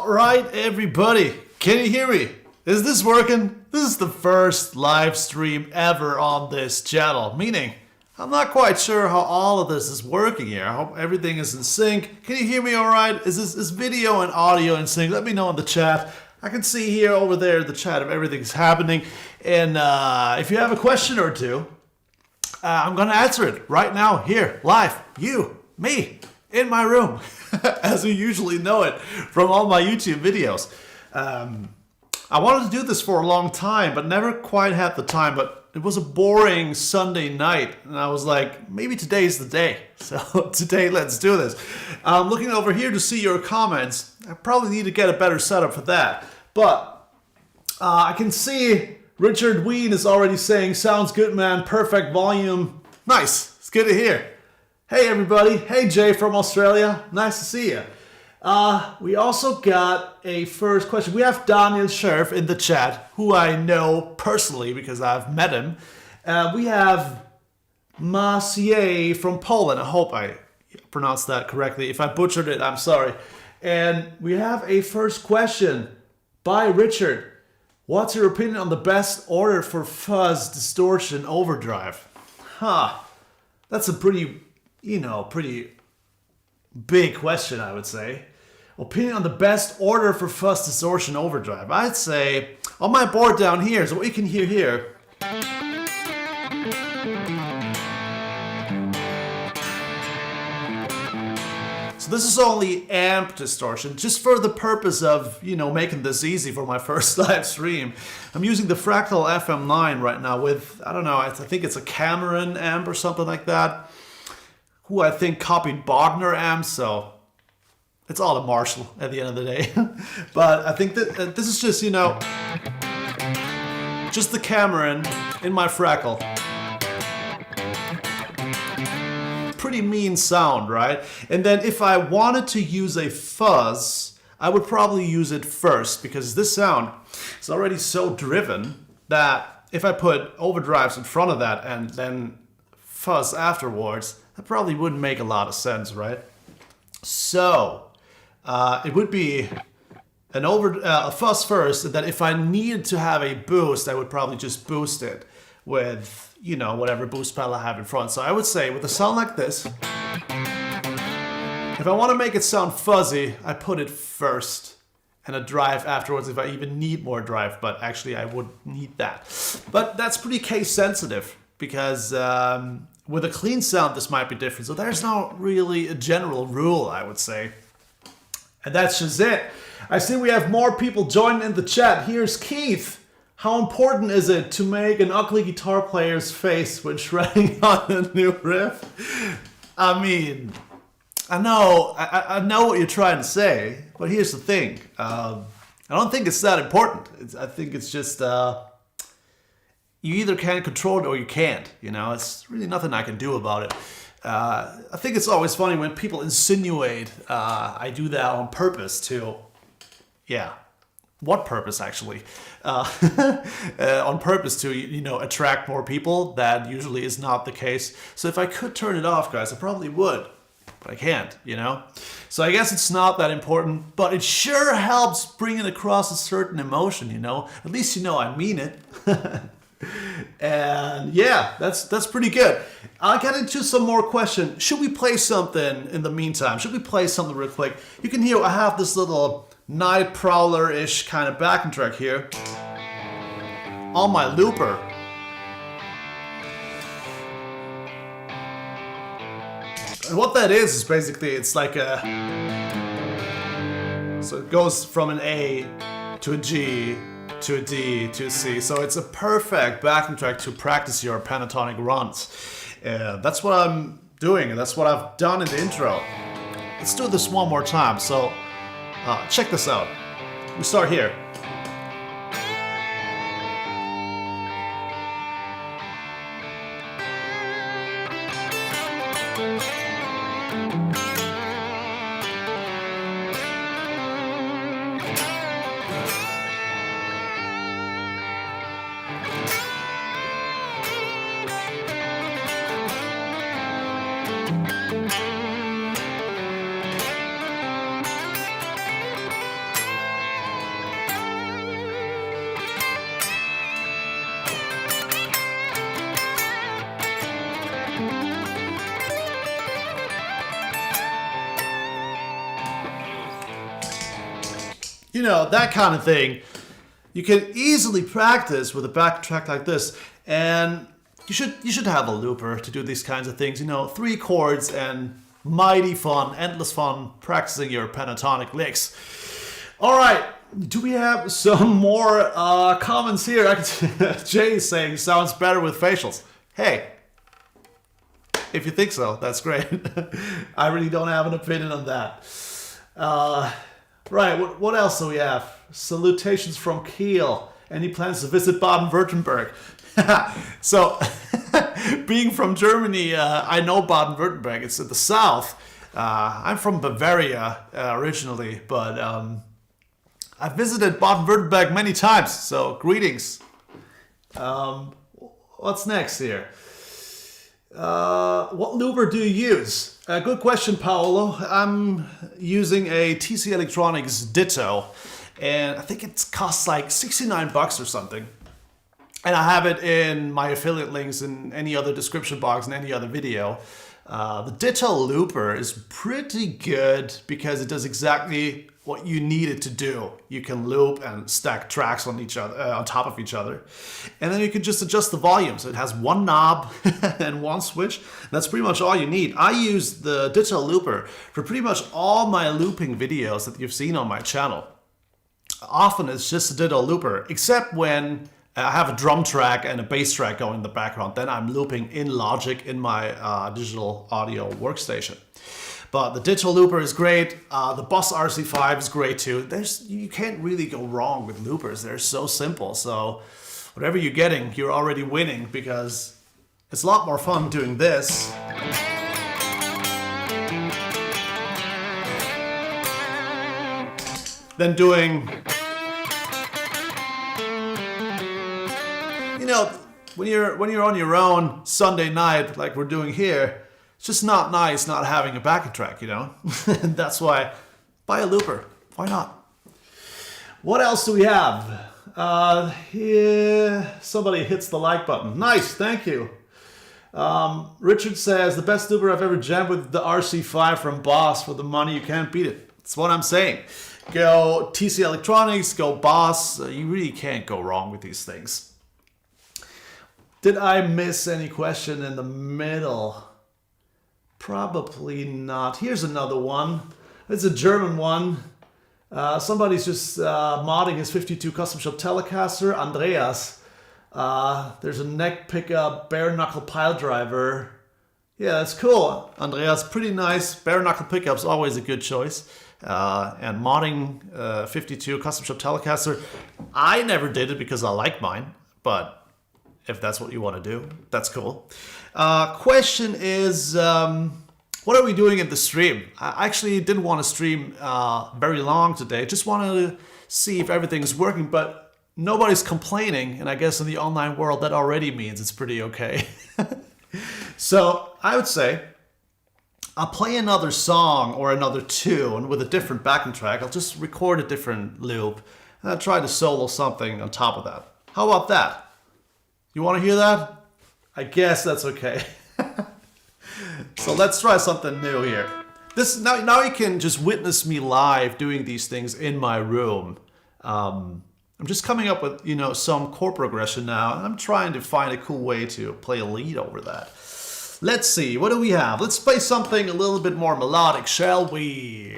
Alright everybody, can you hear me? Is this working? This is the first live stream ever on this channel, meaning I'm not quite sure how all of this is working here. I hope everything is in sync. Can you hear me alright? Is video and audio in sync? Let me know in the chat. I can see here over there the chat if everything's happening. And if you have a question or two, I'm gonna answer it right now, here, live, you, me, in my room, as you usually know it from all my YouTube videos. I wanted to do this for a long time, but never quite had the time, but it was a boring Sunday night, and I was like, maybe today's the day. So today, let's do this. I'm looking over here to see your comments. I probably need to get a better setup for that, but I can see Richard Ween is already saying, sounds good, man, perfect volume. Nice, it's good to hear. Hey everybody, hey Jay from Australia, nice to see you. We also got a first question. We have Daniel Scherf in the chat, who I know personally because I've met him. We have Maciej from Poland. I hope I pronounced that correctly. If I butchered it, I'm sorry. And we have a first question by Richard. What's your opinion on the best order for fuzz, distortion, overdrive? That's a pretty big question, I would say. Opinion on the best order for fuzz, distortion, overdrive. I'd say on my board down here, so what you can hear here. So this is only amp distortion, just for the purpose of, making this easy for my first live stream. I'm using the Fractal FM9 right now with, I think it's a Cameron amp or something like that, who I think copied Bogner amps, so it's all a Marshall at the end of the day. But I think that this is just, just the Cameron in my Fractal. Pretty mean sound, right? And then if I wanted to use a fuzz, I would probably use it first, because this sound is already so driven that if I put overdrives in front of that and then fuzz afterwards, that probably wouldn't make a lot of sense, right? So it would be a fuzz first, and then if I needed to have a boost, I would probably just boost it with, whatever boost pedal I have in front. So I would say with a sound like this, if I want to make it sound fuzzy, I put it first and a drive afterwards if I even need more drive, but actually I would need that. But that's pretty case sensitive, because with a clean sound this might be different. So there's not really a general rule, I would say. And that's just it. I see we have more people joining in the chat. Here's Keith. How important is it to make an ugly guitar player's face when shredding on a new riff? I mean, I know what you're trying to say, but here's the thing. I don't think it's that important. I think it's just you either can control it or you can't. It's really nothing I can do about it. I think it's always funny when people insinuate I do that on purpose to, what purpose actually? On purpose to, attract more people. That usually is not the case. So if I could turn it off, guys, I probably would. But I can't, So I guess it's not that important, but it sure helps bringing across a certain emotion, At least I mean it. And yeah, that's pretty good. I'll get into some more questions. Should we play something in the meantime? Should we play something real quick? You can hear I have this little Night Prowler-ish kind of backing track here on my looper. And what that is basically, it's like a... So it goes from an A to a G to a D to a C. So it's a perfect backing track to practice your pentatonic runs. That's what I'm doing, and that's what I've done in the intro. Let's do this one more time. So check this out. We start here. You know, that kind of thing. You can easily practice with a backtrack like this, and you should have a looper to do these kinds of things. You know, 3 chords and mighty fun, endless fun practicing your pentatonic licks. All right, do we have some more comments here? Jay is saying sounds better with facials. Hey, if you think so, that's great. I really don't have an opinion on that. Right, what else do we have? Salutations from Kiel. Any plans to visit Baden-Württemberg? So, being from Germany, I know Baden-Württemberg. It's in the south. I'm from Bavaria originally, but I visited Baden-Württemberg many times, so greetings. What's next here? What looper do you use? Good question, Paolo. I'm using a TC Electronics Ditto, and I think it costs like 69 bucks or something. And I have it in my affiliate links in any other description box in any other video. The Ditto looper is pretty good because it does exactly what you need it to do. You can loop and stack tracks on each other, on top of each other, and then you can just adjust the volume. So it has one knob and one switch. That's pretty much all you need. I use the Ditto looper for pretty much all my looping videos that you've seen on my channel. Often it's just a Ditto looper, except when I have a drum track and a bass track going in the background. Then I'm looping in Logic in my digital audio workstation. But the Ditto looper is great. The Boss RC5 is great too. You can't really go wrong with loopers. They're so simple. So whatever you're getting, you're already winning because it's a lot more fun doing this than doing, you know, when you're on your own Sunday night like we're doing here. It's just not nice not having a backing track, you know? And that's why, buy a looper. Why not? What else do we have? Here, somebody hits the like button. Nice, thank you. Richard says, the best looper I've ever jammed with the RC5 from Boss. For the money, you can't beat it. That's what I'm saying. Go TC Electronics, go Boss. You really can't go wrong with these things. Did I miss any question in the middle? Probably not. Here's another one. It's a German one. Somebody's just modding his 52 custom shop Telecaster. Andreas. There's a neck pickup, bare knuckle pile driver. Yeah, that's cool. Andreas, pretty nice. Bare knuckle pickup's always a good choice. And modding 52 custom shop Telecaster. I never did it because I like mine, but if that's what you want to do, that's cool. Question is, what are we doing in the stream? I actually didn't want to stream very long today. Just wanted to see if everything's working, but nobody's complaining. And I guess in the online world, that already means it's pretty okay. So I would say I'll play another song or another tune with a different backing track. I'll just record a different loop and I'll try to solo something on top of that. How about that? You want to hear that? I guess that's okay. So let's try something new here. Now you can just witness me live doing these things in my room. I'm just coming up with, you know, some chord progression now, and I'm trying to find a cool way to play a lead over that. Let's see, what do we have? Let's play something a little bit more melodic, shall we?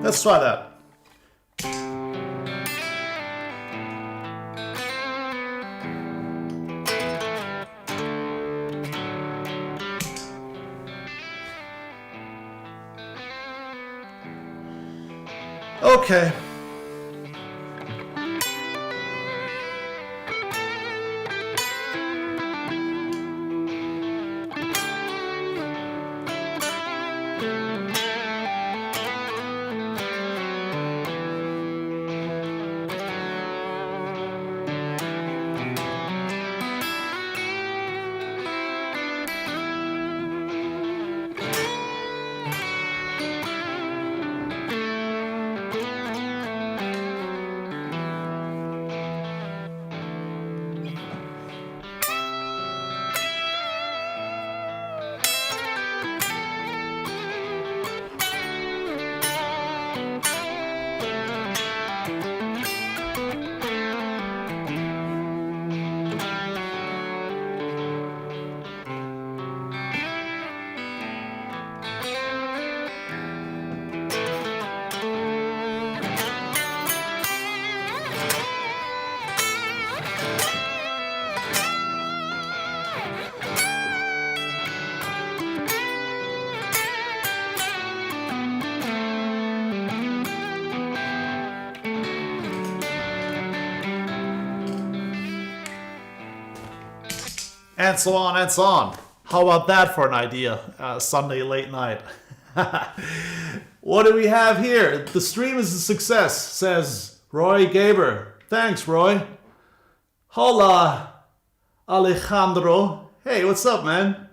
Let's try that. Okay. And so on and so on. How about that for an idea? Sunday late night. What do we have here? The stream is a success, says Roy Gaber. Thanks, Roy. Hola, Alejandro. Hey, what's up, man?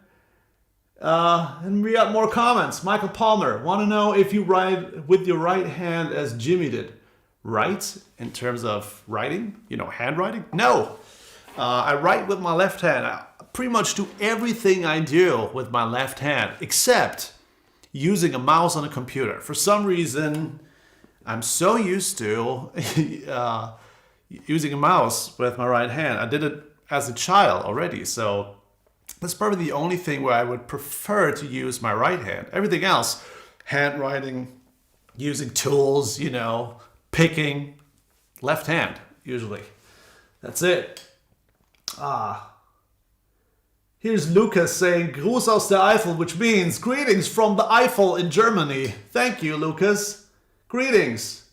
And we got more comments. Michael Palmer, want to know if you write with your right hand as Jimmy did. Right? In terms of writing? You know, handwriting? No. I write with my left hand. I pretty much do everything I do with my left hand, except using a mouse on a computer. For some reason, I'm so used to using a mouse with my right hand. I did it as a child already, so that's probably the only thing where I would prefer to use my right hand. Everything else, handwriting, using tools, you know, picking, left hand, usually. That's it. Here's Lucas saying, Gruß aus der Eifel, which means greetings from the Eifel in Germany. Thank you, Lucas. Greetings.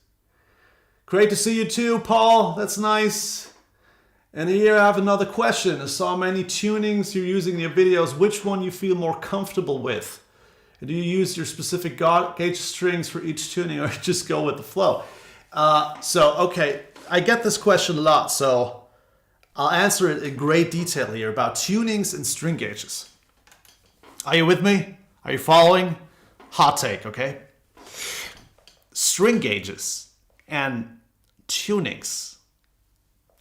Great to see you too, Paul. That's nice. And here I have another question. I saw many tunings you're using in your videos. Which one you feel more comfortable with? Do you use your specific gauge strings for each tuning or just go with the flow? Okay, I get this question a lot, so I'll answer it in great detail here about tunings and string gauges. Are you with me? Are you following? Hot take, okay? String gauges and tunings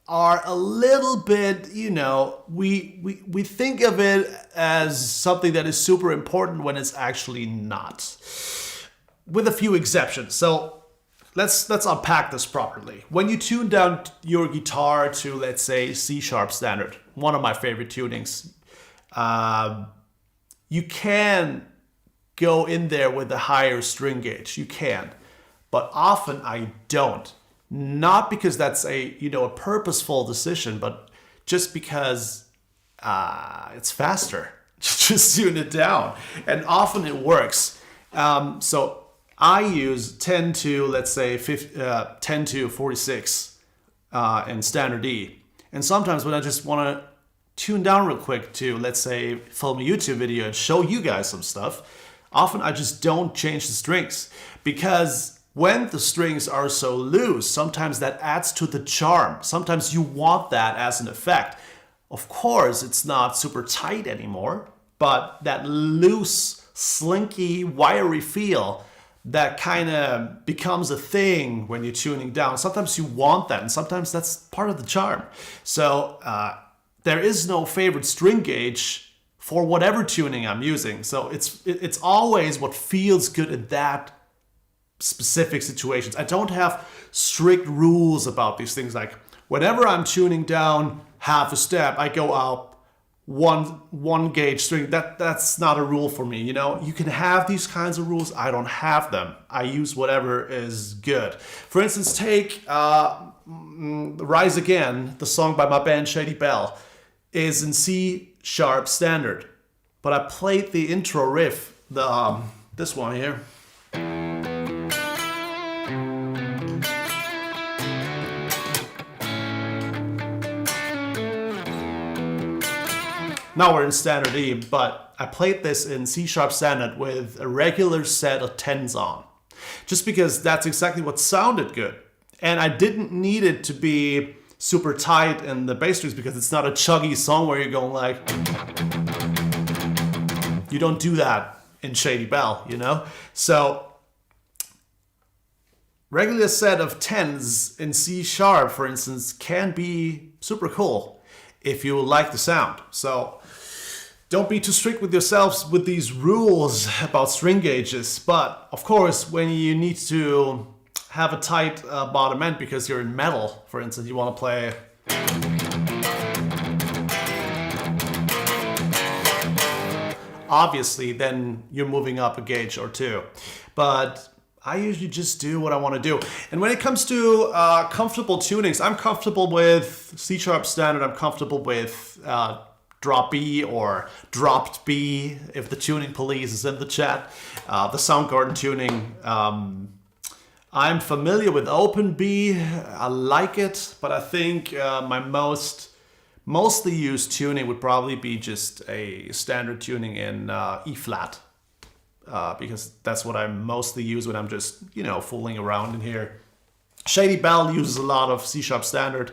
are a little bit, you know, we think of it as something that is super important when it's actually not, with a few exceptions. So let's unpack this properly. When you tune down your guitar to, let's say, C sharp standard, one of my favorite tunings, you can go in there with a higher string gauge. You can, but often I don't. Not because that's a purposeful decision, but just because it's faster. Just tune it down, and often it works. So I use 10 to, let's say, 10 to 46 in standard E. And sometimes when I just want to tune down real quick to, let's say, film a YouTube video and show you guys some stuff, often I just don't change the strings. Because when the strings are so loose, sometimes that adds to the charm. Sometimes you want that as an effect. Of course, it's not super tight anymore, but that loose, slinky, wiry feel that kind of becomes a thing when you're tuning down. Sometimes you want that, and sometimes that's part of the charm. So there is no favorite string gauge for whatever tuning I'm using. So it's always what feels good in that specific situations. I don't have strict rules about these things. Like whenever I'm tuning down half a step, I go out one gauge string. That's not a rule for me. You know, you can have these kinds of rules. I don't have them. I use whatever is good. For instance, take Rise Again, the song by my band Shady Bell, is in C sharp standard, but I played the intro riff, this one here. Now we're in standard E, but I played this in C sharp standard with a regular set of 10s on. Just because that's exactly what sounded good. And I didn't need it to be super tight in the bass strings because it's not a chuggy song where you're going like... You don't do that in Shady Bell, you know? So, regular set of 10s in C sharp, for instance, can be super cool if you like the sound. So, don't be too strict with yourselves with these rules about string gauges. But of course, when you need to have a tight bottom end because you're in metal, for instance, you want to play. Obviously, then you're moving up a gauge or two. But I usually just do what I want to do. And when it comes to comfortable tunings, I'm comfortable with C sharp standard. I'm comfortable with drop B or dropped B if the tuning police is in the chat. The Soundgarden tuning. I'm familiar with open B. I like it, but I think my most mostly used tuning would probably be just a standard tuning in E flat, because that's what I mostly use when I'm just, fooling around in here. Shady Bell uses a lot of C# standard.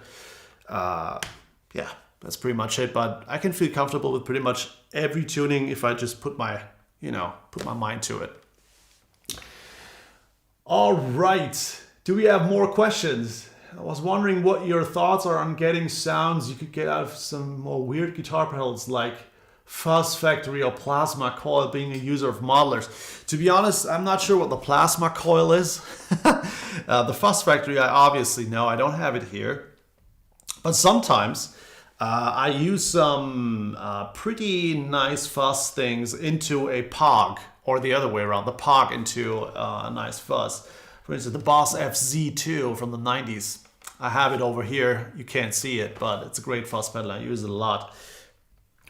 Yeah, that's pretty much it. But I can feel comfortable with pretty much every tuning if I just put my mind to it. All right. Do we have more questions? I was wondering what your thoughts are on getting sounds you could get out of some more weird guitar pedals like Fuzz Factory or Plasma Coil, being a user of modelers. To be honest, I'm not sure what the Plasma Coil is. The Fuzz Factory I obviously know. I don't have it here. But sometimes I use some pretty nice fuzz things into a POG, or the other way around, the POG into a nice fuzz. For instance, the Boss FZ2 from the 90s. I have it over here. You can't see it, but it's a great fuzz pedal. I use it a lot.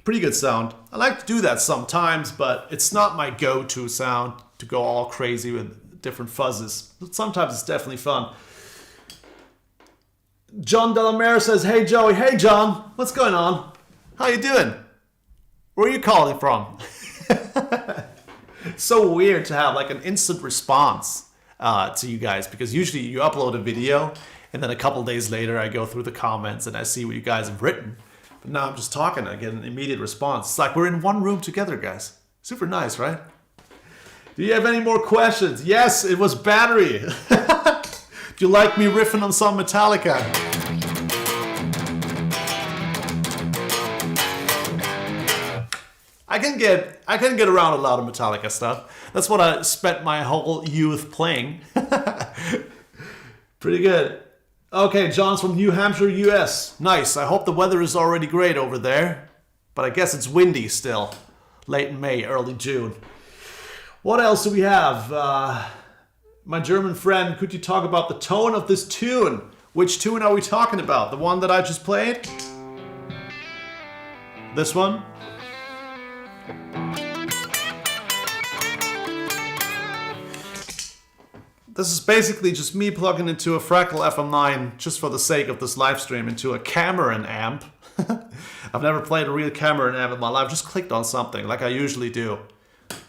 Pretty good sound. I like to do that sometimes, but it's not my go-to sound to go all crazy with different fuzzes. But sometimes it's definitely fun. John Delamere says, "Hey Joey." Hey John, what's going on? How you doing? Where are you calling from? It's so weird to have like an instant response to you guys, because usually you upload a video and then a couple days later I go through the comments and I see what you guys have written. But now I'm just talking, I get an immediate response. It's like we're in one room together, guys. Super nice, right? Do you have any more questions? Yes, it was Battery. Do you like me riffing on some Metallica? I can get around a lot of Metallica stuff. That's what I spent my whole youth playing. Pretty good. Okay, John's from New Hampshire, US. Nice. I hope the weather is already great over there. But I guess it's windy still. Late in May, early June. What else do we have? My German friend, could you talk about the tone of this tune? Which tune are we talking about? The one that I just played? This one? This is basically just me plugging into a Fractal FM9 just for the sake of this live stream into a Cameron amp. I've never played a real Cameron amp in my life. Just clicked on something like I usually do.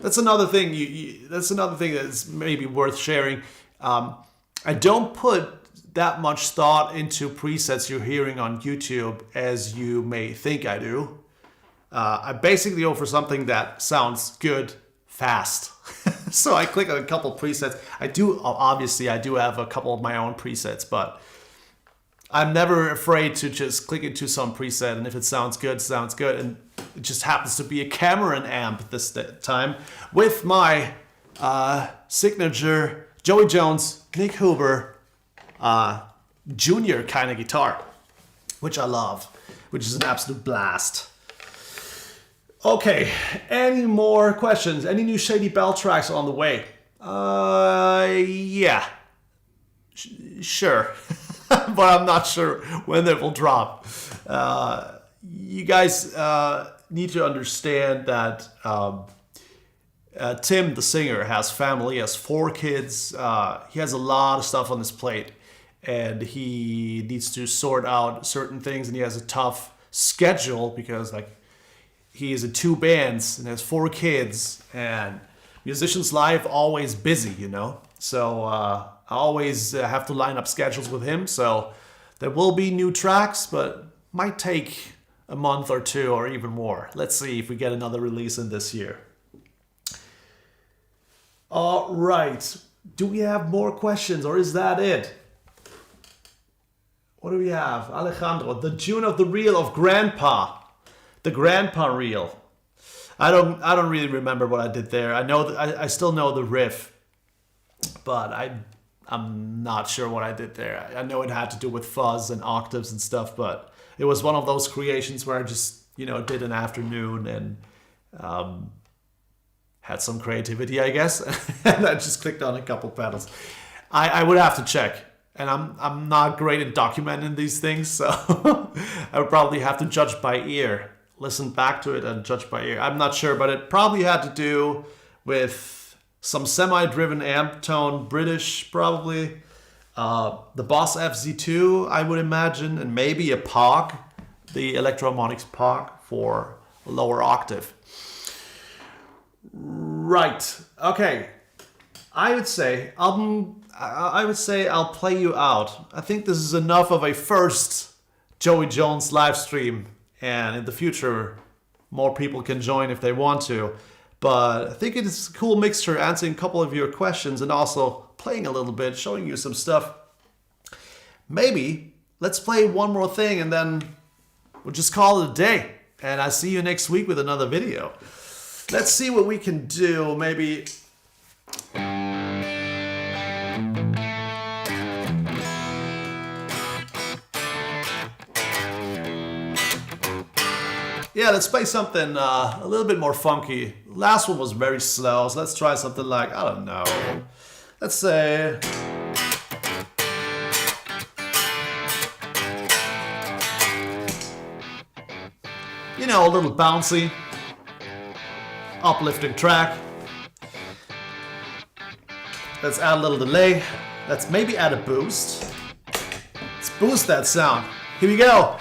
That's another thing. That's another thing that's maybe worth sharing. I don't put that much thought into presets you're hearing on YouTube as you may think I do. I basically go for something that sounds good fast. So I click on a couple presets. I do have a couple of my own presets, but I'm never afraid to just click into some preset, and if it sounds good, it sounds good. And it just happens to be a Cameron amp this time with my signature Joey Jones, Nick Huber Junior kind of guitar, which I love, which is an absolute blast. Okay, any more questions? Any new Shady Bell tracks on the way? Yeah. Sure. But I'm not sure when they will drop. You guys need to understand that Tim, the singer, has family, has 4 kids. He has a lot of stuff on his plate. And he needs to sort out certain things, and he has a tough schedule because, like, he is in 2 bands and has 4 kids, and musicians live always busy, you know. So I always have to line up schedules with him. So there will be new tracks, but might take a month or 2 or even more. Let's see if we get another release in this year. All right. Do we have more questions, or is that it? What do we have? Alejandro, the tune of the reel of Grandpa. The Grandpa reel. I don't really remember what I did there. I know I still know the riff, but I'm not sure what I did there. I know it had to do with fuzz and octaves and stuff, but it was one of those creations where I just did an afternoon and had some creativity, I guess, and I just clicked on a couple pedals. I would have to check. And I'm not great at documenting these things, so I would probably have to judge by ear. Listen back to it and judge by ear. I'm not sure, but it probably had to do with some semi-driven amp tone, British probably. The Boss FZ2, I would imagine, and maybe a POG, the electroharmonics part for a lower octave. Right. Okay. I would say I'll play you out. I think this is enough of a first Joey Jones live stream, and in the future more people can join if they want to. But I think it's a cool mixture, answering a couple of your questions and also playing a little bit, showing you some stuff. Maybe let's play one more thing and then we'll just call it a day. And I'll see you next week with another video. Let's see what we can do. Maybe... yeah, let's play something a little bit more funky. Last one was very slow, so let's try something like, I don't know. Let's say... you know, a little bouncy, uplifting track. Let's add a little delay. Let's maybe add a boost. Let's boost that sound. Here we go.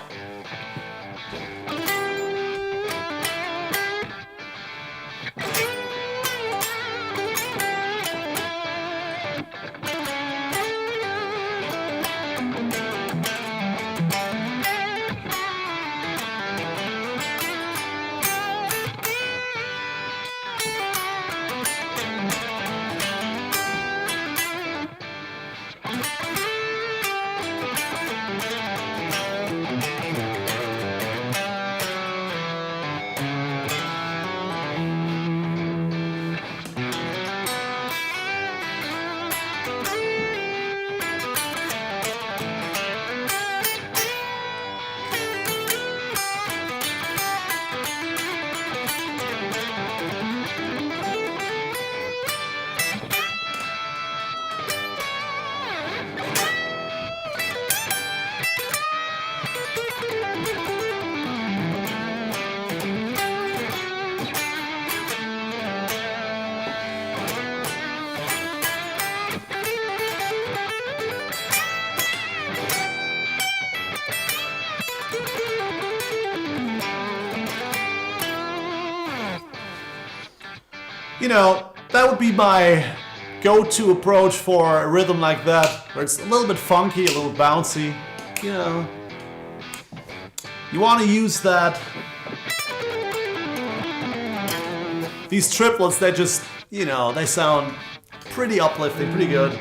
You know, that would be my go-to approach for a rhythm like that, where it's a little bit funky, a little bouncy. You know, you want to use that. These triplets, they just, you know, they sound pretty uplifting, pretty good.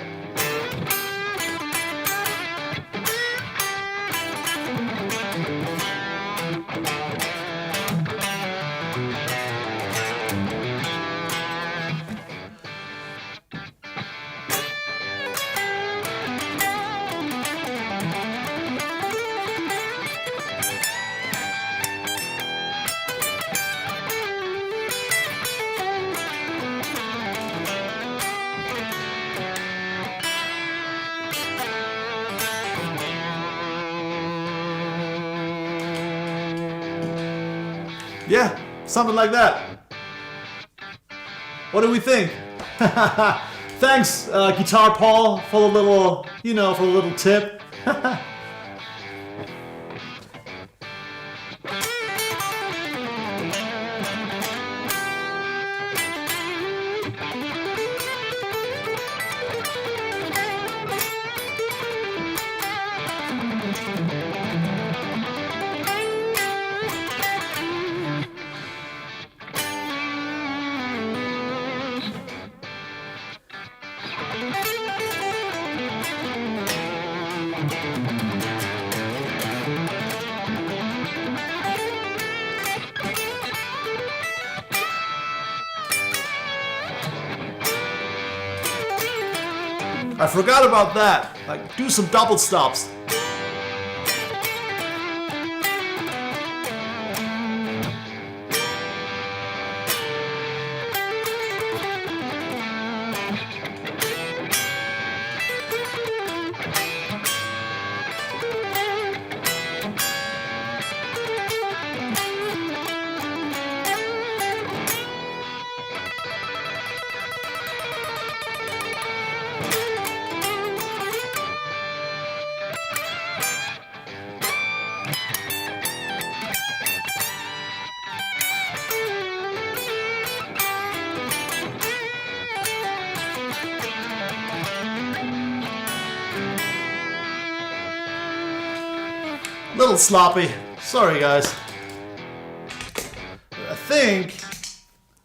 Yeah, something like that. What do we think? Thanks, Guitar Paul, for the little, you know, for the little tip. I forgot about that. Like, do some double stops. Little sloppy. Sorry, guys. I think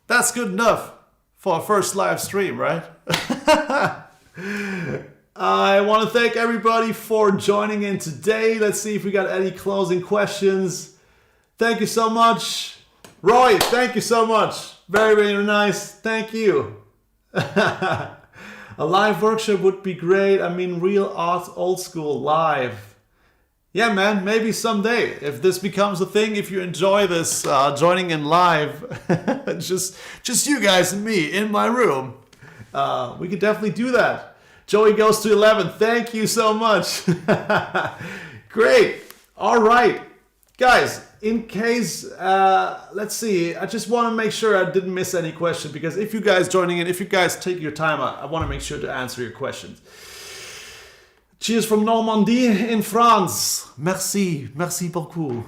that's good enough for a first live stream, right? I want to thank everybody for joining in today. Let's see if we got any closing questions. Thank you so much. Roy, thank you so much. Very, very nice. Thank you. A live workshop would be great. I mean, real old school live. Yeah, man, maybe someday, if this becomes a thing, if you enjoy this, joining in live, just you guys and me in my room, we could definitely do that. Joey goes to 11. Thank you so much. Great. All right. Guys, in case, let's see, I just want to make sure I didn't miss any question, because if you guys joining in, if you guys take your time, I want to make sure to answer your questions. Cheers from Normandy in France. Merci. Merci beaucoup.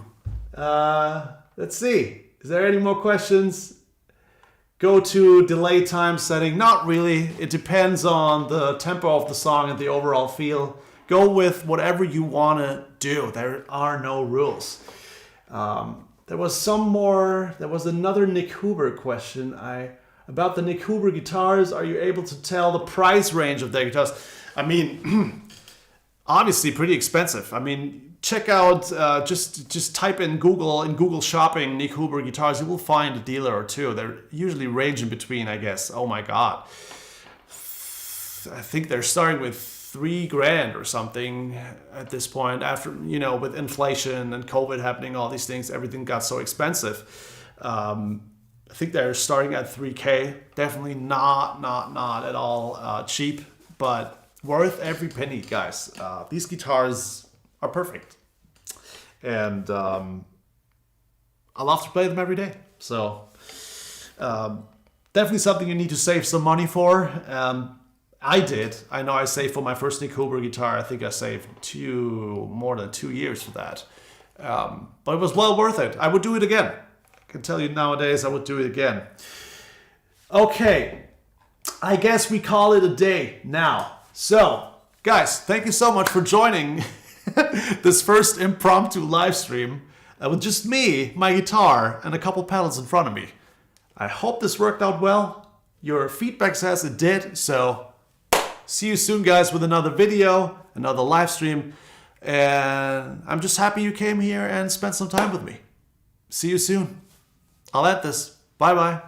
Let's see. Is there any more questions? Go to delay time setting. Not really. It depends on the tempo of the song and the overall feel. Go with whatever you want to do. There are no rules. There was another Nick Huber question. About the Nick Huber guitars, are you able to tell the price range of their guitars? I mean, obviously pretty expensive. I mean, check out, just type in Google Shopping Nick Huber guitars. You will find a dealer or two. They're usually ranging between, I guess, oh my God, I think they're starting with $3,000 or something at this point. After, with inflation and COVID happening, all these things, everything got so expensive. I think they're starting at $3,000. Definitely not at all cheap, but worth every penny, guys. These guitars are perfect, and I love to play them every day. So definitely something you need to save some money for. I did. I know I saved for my first Nick Huber guitar. I think I saved more than 2 years for that. But it was well worth it. I would do it again. I can tell you nowadays I would do it again. Okay, I guess we call it a day now. So, guys, thank you so much for joining this first impromptu live stream with just me, my guitar, and a couple pedals in front of me. I hope this worked out well. Your feedback says it did, so see you soon, guys, with another video, another live stream, and I'm just happy you came here and spent some time with me. See you soon. I'll end this. Bye-bye.